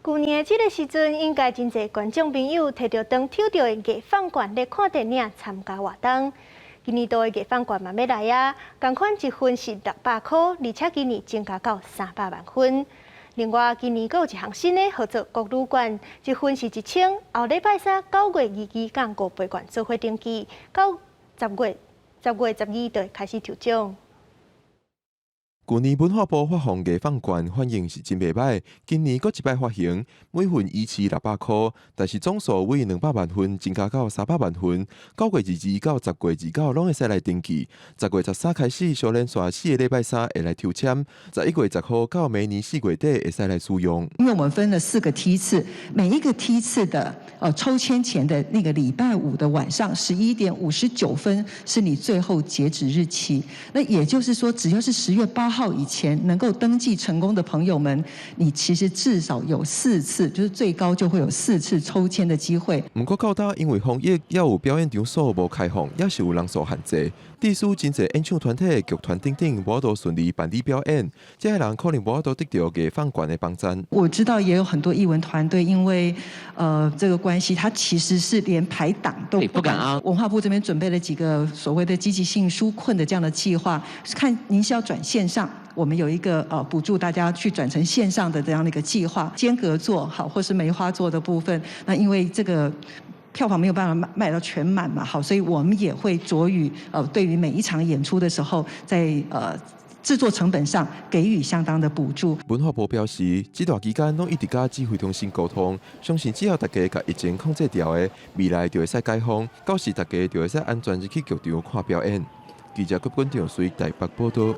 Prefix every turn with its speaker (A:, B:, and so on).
A: 去年这个时阵，应该真侪观众朋友摕到当抽到的艺放券来看电影、参加活动。今年度的艺放券嘛要来啊，同款一份是600块，而且今年增加到300万分。另外，今年还有一项新的合作国旅券，一份是1000，后礼拜三9月22港5倍券做伙登记，到10月12就会开始抽奖。
B: 去年文化部发放艺放券，反应是真袂歹。今年搁一摆发行，每份依次600块，但是总数为200万份，增加到300万份。9月22到10月29拢会使来登记。10月13开始，小连续4个礼拜三会来抽签。11月10号到明年4月底会使来使用。
C: 因为我们分了4个梯次，每一个梯次的抽签前的那个礼拜5的晚上11点59分是你最后截止日期。那也就是说，只要是10月8号以前能够登记成功的朋友们，你其实至少有4次，就是最高就会有4次抽签的机会。
B: 不过到今因为防疫，也有表演场所无开放，也是有人数限制。地区真侪演唱团体、剧团等等，无法度顺利办理表演，这些人可能无法度得到艺放券的帮衬。
C: 我知道也有很多艺文团队，因为这个关系，他其实是连排档都不敢啊。文化部这边准备了几个所谓的积极性纾困的这样的计划，看您是要转线上。我们有一个补助大家去转成线上的这样的一个计划，间隔座好或是梅花座的部分，那因为这个票房没有办法卖到全满嘛，好，所以我们也会着于对于每一场演出的时候，在制作成本上给予相当的补助。
B: 文化部表示，这段期间拢一直甲指挥中心沟通，相信只要大家甲疫情控制掉的，未来就会使解封，到时大家就会使安全入去剧场看表演。记者郭冠廷随台北报道。